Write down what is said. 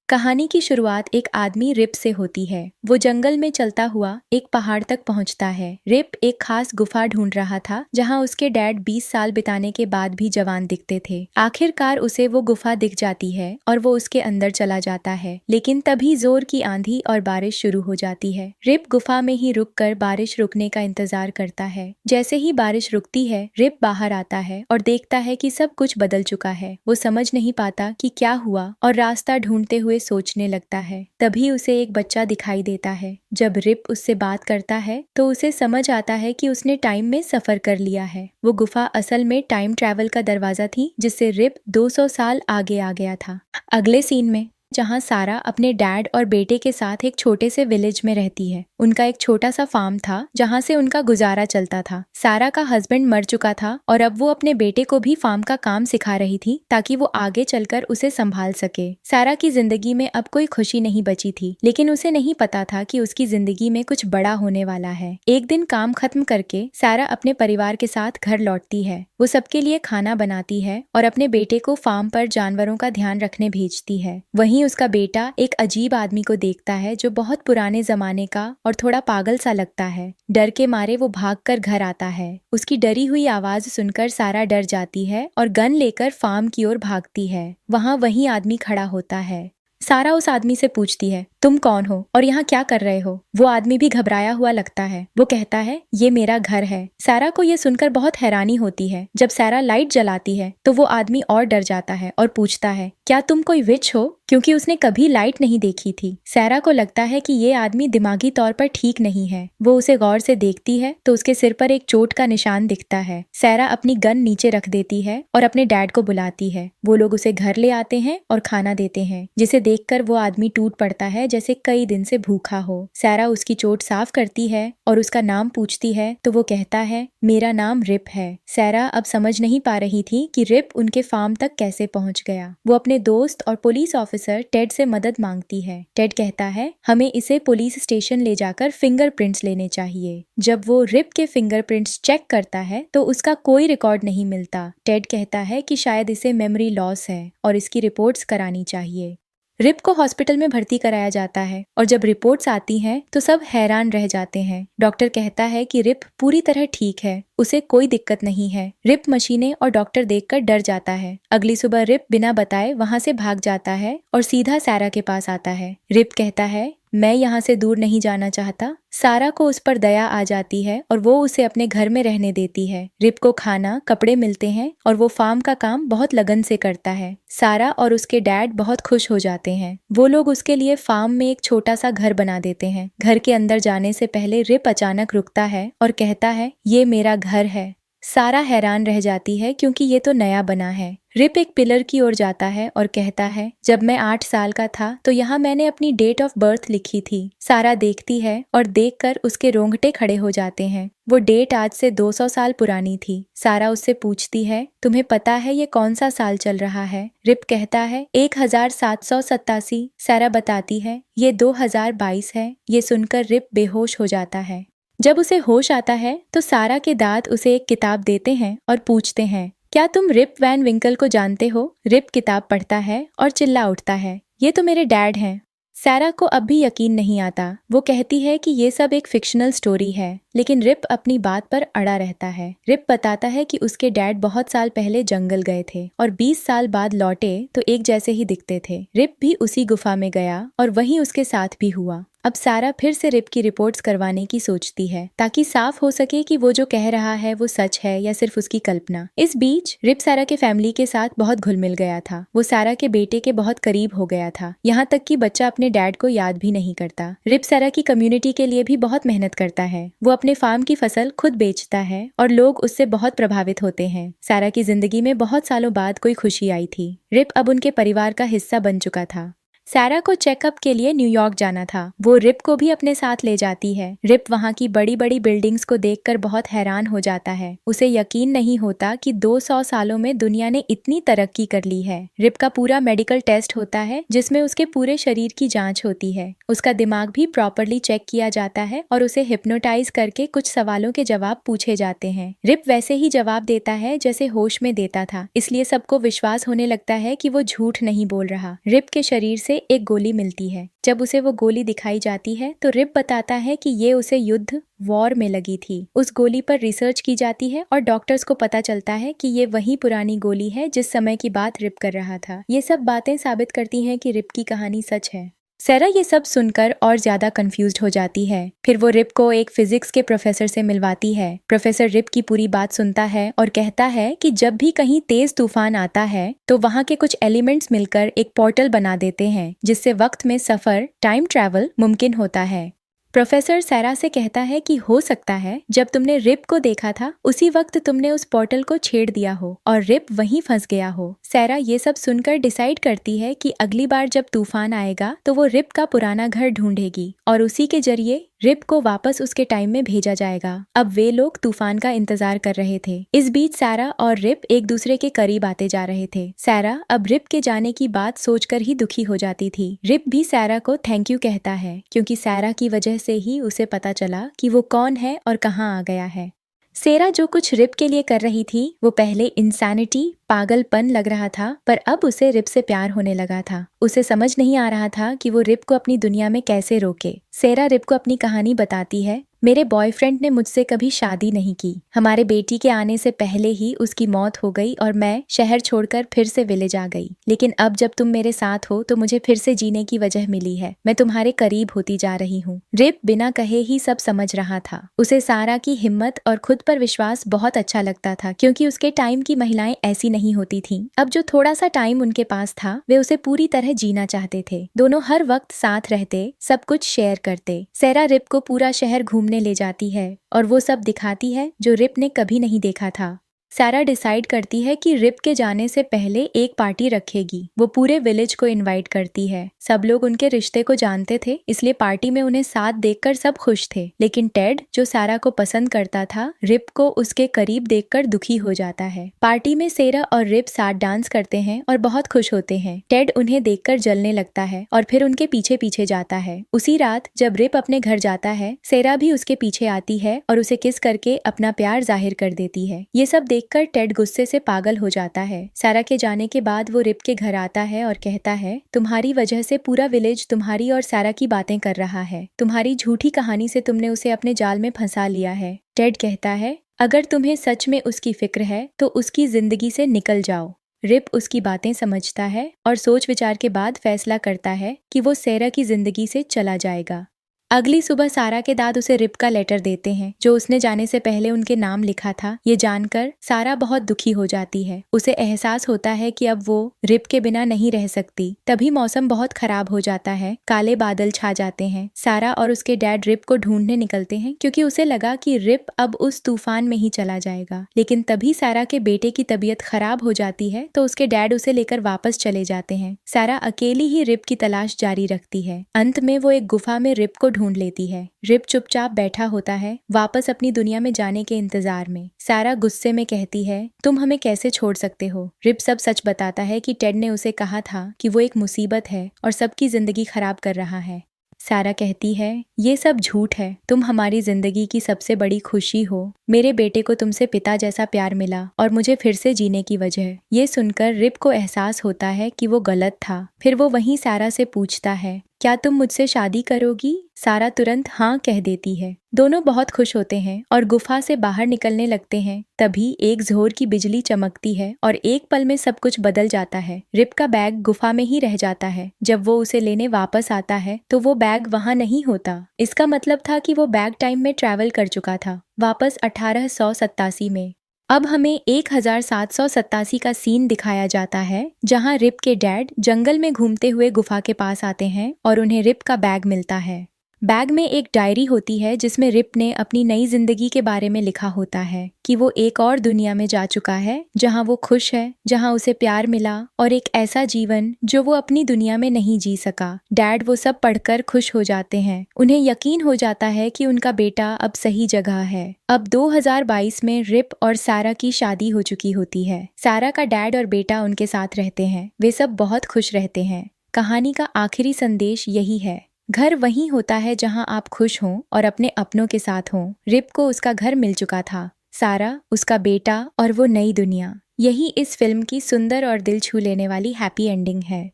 कहानी की शुरुआत एक आदमी रिप से होती है। वो जंगल में चलता हुआ एक पहाड़ तक पहुंचता है। रिप एक खास गुफा ढूंढ रहा था जहां उसके डैड 20 साल बिताने के बाद भी जवान दिखते थे। आखिरकार उसे वो गुफा दिख जाती है और वो उसके अंदर चला जाता है, लेकिन तभी जोर की आंधी और बारिश शुरू हो जाती है। रिप गुफा में ही रुककर बारिश रुकने का इंतजार करता है। जैसे ही बारिश रुकती है, रिप बाहर आता है और देखता है कि सब कुछ बदल चुका है। वो समझ नहीं पाता कि क्या हुआ और रास्ता ढूंढते हुए सोचने लगता है। तभी उसे एक बच्चा दिखाई देता है। जब रिप उससे बात करता है तो उसे समझ आता है कि उसने टाइम में सफर कर लिया है। वो गुफा असल में टाइम ट्रैवल का दरवाजा थी, जिससे रिप 200 साल आगे आ गया था। अगले सीन में जहां सारा अपने डैड और बेटे के साथ एक छोटे से विलेज में रहती है। उनका एक छोटा सा फार्म था जहां से उनका गुजारा चलता था। सारा का हस्बैंड मर चुका था और अब वो अपने बेटे को भी फार्म का काम सिखा रही थी ताकि वो आगे चलकर उसे संभाल सके। सारा की जिंदगी में अब कोई खुशी नहीं बची थी, लेकिन उसे नहीं पता था कि उसकी जिंदगी में कुछ बड़ा होने वाला है। एक दिन काम खत्म करके सारा अपने परिवार के साथ घर लौटती है। वो सबके लिए खाना बनाती है और अपने बेटे को फार्म पर जानवरों का ध्यान रखने भेजती है। वहीं उसका बेटा एक अजीब आदमी को देखता है जो बहुत पुराने जमाने का और थोड़ा पागल सा लगता है। डर के मारे वो भागकर घर आता है। उसकी डरी हुई आवाज सुनकर सारा डर जाती है और गन लेकर फार्म की ओर भागती है। वहीं वही आदमी खड़ा होता है। सारा उस आदमी से पूछती है, तुम कौन हो और यहाँ क्या कर रहे हो? वो आदमी भी घबराया हुआ लगता है। वो कहता है, ये मेरा घर है। सारा को ये सुनकर बहुत हैरानी होती है। जब सारा लाइट जलाती है तो वो आदमी और डर जाता है और पूछता है, क्या तुम कोई विच हो? क्योंकि उसने कभी लाइट नहीं देखी थी। सारा को लगता है कि ये आदमी दिमागी तौर पर ठीक नहीं है। वो उसे गौर से देखती है तो उसके सिर पर एक चोट का निशान दिखता है। सारा अपनी गन नीचे रख देती है और अपने डैड को बुलाती है। वो लोग उसे घर ले आते हैं और खाना देते हैं, जिसे देखकर वो आदमी टूट पड़ता है जैसे कई दिन से भूखा हो। सारा उसकी चोट साफ करती है और उसका नाम पूछती है तो वो कहता है, मेरा नाम रिप है। सारा अब समझ नहीं पा रही थी कि रिप उनके फार्म तक कैसे पहुंच गया। वो अपने दोस्त और पुलिस ऑफिसर टेड से मदद मांगती है। टेड कहता है, हमें इसे पुलिस स्टेशन ले जाकर फिंगरप्रिंट्स लेने चाहिए। जब वो रिप के फिंगरप्रिंट्स चेक करता है तो उसका कोई रिकॉर्ड नहीं मिलता। टेड कहता है कि शायद इसे मेमोरी लॉस है और इसकी रिपोर्ट्स करानी चाहिए। रिप को हॉस्पिटल में भर्ती कराया जाता है और जब रिपोर्ट्स आती हैं तो सब हैरान रह जाते हैं। डॉक्टर कहता है कि रिप पूरी तरह ठीक है, उसे कोई दिक्कत नहीं है। रिप मशीनें और डॉक्टर देखकर डर जाता है। अगली सुबह रिप बिना बताए वहां से भाग जाता है और सीधा सारा के पास आता है। रिप कहता है, मैं यहाँ से दूर नहीं जाना चाहता। सारा को उस पर दया आ जाती है और वो उसे अपने घर में रहने देती है। रिप को खाना, कपड़े मिलते हैं और वो फार्म का काम बहुत लगन से करता है। सारा और उसके डैड बहुत खुश हो जाते हैं। वो लोग उसके लिए फार्म में एक छोटा सा घर बना देते हैं। घर के अंदर जाने से पहले रिप अचानक रुकता है और कहता है, ये मेरा घर है। सारा हैरान रह जाती है क्योंकि ये तो नया बना है। रिप एक पिलर की ओर जाता है और कहता है, जब मैं 8 साल का था तो यहाँ मैंने अपनी डेट ऑफ बर्थ लिखी थी। सारा देखती है और देखकर उसके रोंगटे खड़े हो जाते हैं। वो डेट आज से 200 साल पुरानी थी। सारा उससे पूछती है, तुम्हें पता है ये कौन सा साल चल रहा है? रिप कहता है, 1787। सारा बताती है, ये 2022 है। ये सुनकर रिप बेहोश हो जाता है। जब उसे होश आता है तो सारा के दाद उसे एक किताब देते हैं और पूछते हैं, क्या तुम रिप वैन विंकल को जानते हो? रिप किताब पढ़ता है और चिल्ला उठता है, ये तो मेरे डैड हैं। सारा को अब भी यकीन नहीं आता। वो कहती है कि ये सब एक फिक्शनल स्टोरी है, लेकिन रिप अपनी बात पर अड़ा रहता है। रिप बताता है कि उसके डैड बहुत साल पहले जंगल गए थे और 20 साल बाद लौटे तो एक जैसे ही दिखते थे। रिप भी उसी गुफा में गया और वहीं उसके साथ भी हुआ। अब सारा फिर से रिप की रिपोर्ट्स करवाने की सोचती है ताकि साफ हो सके कि वो जो कह रहा है वो सच है या सिर्फ उसकी कल्पना। इस बीच रिप सारा के फैमिली के साथ बहुत घुल मिल गया था। वो सारा के बेटे के बहुत करीब हो गया था, यहाँ तक कि बच्चा अपने डैड को याद भी नहीं करता। रिप सारा की कम्युनिटी के लिए भी बहुत मेहनत करता है। वो अपने फार्म की फसल खुद बेचता है और लोग उससे बहुत प्रभावित होते हैं। सारा की जिंदगी में बहुत सालों बाद कोई खुशी आई थी। रिप अब उनके परिवार का हिस्सा बन चुका था। सारा को चेकअप के लिए न्यूयॉर्क जाना था। वो रिप को भी अपने साथ ले जाती है। रिप वहाँ की बड़ी बड़ी बिल्डिंग्स को देखकर बहुत हैरान हो जाता है। उसे यकीन नहीं होता कि 200 सालों में दुनिया ने इतनी तरक्की कर ली है। रिप का पूरा मेडिकल टेस्ट होता है जिसमें उसके पूरे शरीर की जांच होती है। उसका दिमाग भी प्रॉपरली चेक किया जाता है और उसे हिप्नोटाइज करके कुछ सवालों के जवाब पूछे जाते हैं। रिप वैसे ही जवाब देता है जैसे होश में देता था, इसलिए सबको विश्वास होने लगता है कि वो झूठ नहीं बोल रहा। रिप के शरीर से एक गोली मिलती है। जब उसे वो गोली दिखाई जाती है तो रिप बताता है कि ये उसे युद्ध वॉर में लगी थी। उस गोली पर रिसर्च की जाती है और डॉक्टर्स को पता चलता है कि ये वही पुरानी गोली है जिस समय की बात रिप कर रहा था। ये सब बातें साबित करती हैं कि रिप की कहानी सच है। सैरा ये सब सुनकर और ज्यादा कंफ्यूज्ड हो जाती है। फिर वो रिप को एक फिजिक्स के प्रोफेसर से मिलवाती है। प्रोफेसर रिप की पूरी बात सुनता है और कहता है कि जब भी कहीं तेज तूफान आता है तो वहाँ के कुछ एलिमेंट्स मिलकर एक पोर्टल बना देते हैं, जिससे वक्त में सफर, टाइम ट्रैवल मुमकिन होता है। प्रोफेसर सैरा से कहता है कि हो सकता है जब तुमने रिप को देखा था उसी वक्त तुमने उस पोर्टल को छेड़ दिया हो और रिप वहीं फंस गया हो। सैरा ये सब सुनकर डिसाइड करती है कि अगली बार जब तूफान आएगा तो वो रिप का पुराना घर ढूंढेगी और उसी के जरिए रिप को वापस उसके टाइम में भेजा जाएगा। अब वे लोग तूफान का इंतजार कर रहे थे। इस बीच सैरा और रिप एक दूसरे के करीब आते जा रहे थे। सैरा अब रिप के जाने की बात सोचकर ही दुखी हो जाती थी। रिप भी सैरा को थैंक यू कहता है क्योंकि सैरा की वजह से ही उसे पता चला कि वो कौन है और कहाँ आ गया है। सैरा जो कुछ रिप के लिए कर रही थी वो पहले इंसैनिटी, पागलपन लग रहा था, पर अब उसे रिप से प्यार होने लगा था। उसे समझ नहीं आ रहा था कि वो रिप को अपनी दुनिया में कैसे रोके। सैरा रिप को अपनी कहानी बताती है। मेरे बॉयफ्रेंड ने मुझसे कभी शादी नहीं की। हमारे बेटी के आने से पहले ही उसकी मौत हो गई और मैं शहर छोड़कर फिर से विलेज आ गई। लेकिन अब जब तुम मेरे साथ हो तो मुझे फिर से जीने की वजह मिली है। मैं तुम्हारे करीब होती जा रही हूँ। रिप बिना कहे ही सब समझ रहा था। उसे सारा की हिम्मत और खुद पर विश्वास बहुत अच्छा लगता था क्योंकि उसके टाइम की महिलाएं ऐसी नहीं होती थीं। अब जो थोड़ा सा टाइम उनके पास था वे उसे पूरी तरह जीना चाहते थे। दोनों हर वक्त साथ रहते, सब कुछ शेयर करते। सैरा रिप को पूरा शहर घूमने ले जाती है और वो सब दिखाती है जो रिप ने कभी नहीं देखा था। सैरा डिसाइड करती है कि रिप के जाने से पहले एक पार्टी रखेगी। वो पूरे विलेज को इनवाइट करती है। सब लोग उनके रिश्ते को जानते थे, इसलिए पार्टी में उन्हें साथ देखकर सब खुश थे। लेकिन टेड जो सैरा को पसंद करता था, रिप को उसके करीब देखकर दुखी हो जाता है। पार्टी में सैरा और रिप साथ डांस करते हैं और बहुत खुश होते हैं। टेड उन्हें देखकर जलने लगता है और फिर उनके पीछे पीछे जाता है। उसी रात जब रिप अपने घर जाता है, सैरा भी उसके पीछे आती है और उसे किस करके अपना प्यार जाहिर कर देती है। ये सब देखकर टेड गुस्से से पागल हो जाता है। सैरा के जाने के बाद वो रिप के घर आता है और कहता है, तुम्हारी वजह से पूरा विलेज तुम्हारी और सैरा की बातें कर रहा है। तुम्हारी झूठी कहानी से तुमने उसे अपने जाल में फंसा लिया है। टेड कहता है, अगर तुम्हें सच में उसकी फिक्र है तो उसकी जिंदगी से निकल जाओ। रिप उसकी बातें समझता है और सोच विचार के बाद फैसला करता है कि वो सैरा की जिंदगी से चला जाएगा। अगली सुबह सारा के दाद उसे रिप का लेटर देते हैं जो उसने जाने से पहले उनके नाम लिखा था। ये जानकर सारा बहुत दुखी हो जाती है। उसे एहसास होता है कि अब वो रिप के बिना नहीं रह सकती। तभी मौसम बहुत खराब हो जाता है। काले बादल छा जाते हैं। सारा और उसके डैड रिप को ढूंढने निकलते हैं क्योंकि उसे लगा कि रिप अब उस तूफान में ही चला जाएगा। लेकिन तभी सारा के बेटे की तबीयत खराब हो जाती है तो उसके डैड उसे लेकर वापस चले जाते हैं। सारा अकेली ही रिप की तलाश जारी रखती है। अंत में वो एक गुफा में रिप को ढूंढ लेती है। रिप चुपचाप बैठा होता है, वापस अपनी दुनिया में जाने के इंतजार में। सारा गुस्से में कहती है, तुम हमें कैसे छोड़ सकते हो। रिप सब सच बताता है कि टेड ने उसे कहा था कि वो एक मुसीबत है और सबकी जिंदगी खराब कर रहा है। सारा कहती है, ये सब झूठ है। तुम हमारी जिंदगी की सबसे बड़ी खुशी हो। मेरे बेटे को तुमसे पिता जैसा प्यार मिला और मुझे फिर से जीने की वजह। ये सुनकर रिप को एहसास होता है कि वो गलत था। फिर वो वहीं सारा से पूछता है, क्या तुम मुझसे शादी करोगी? सारा तुरंत हाँ कह देती है। दोनों बहुत खुश होते हैं और गुफा से बाहर निकलने लगते हैं। तभी एक जोर की बिजली चमकती है और एक पल में सब कुछ बदल जाता है। रिप का बैग गुफा में ही रह जाता है। जब वो उसे लेने वापस आता है तो वो बैग वहाँ नहीं होता। इसका मतलब था कि वो बैग टाइम में ट्रैवल कर चुका था, वापस 1887 में। अब हमें 1787 का सीन दिखाया जाता है जहां रिप के डैड जंगल में घूमते हुए गुफा के पास आते हैं और उन्हें रिप का बैग मिलता है। बैग में एक डायरी होती है जिसमें रिप ने अपनी नई जिंदगी के बारे में लिखा होता है कि वो एक और दुनिया में जा चुका है जहां वो खुश है, जहां उसे प्यार मिला और एक ऐसा जीवन जो वो अपनी दुनिया में नहीं जी सका। डैड वो सब पढ़कर खुश हो जाते हैं। उन्हें यकीन हो जाता है कि उनका बेटा अब सही जगह है। अब 2022 में रिप और सारा की शादी हो चुकी होती है। सारा का डैड और बेटा उनके साथ रहते हैं। वे सब बहुत खुश रहते हैं। कहानी का आखिरी संदेश यही है, घर वहीं होता है जहां आप खुश हों और अपने अपनों के साथ हों। रिप को उसका घर मिल चुका था, सारा, उसका बेटा और वो नई दुनिया। यही इस फिल्म की सुंदर और दिल छू लेने वाली हैप्पी एंडिंग है।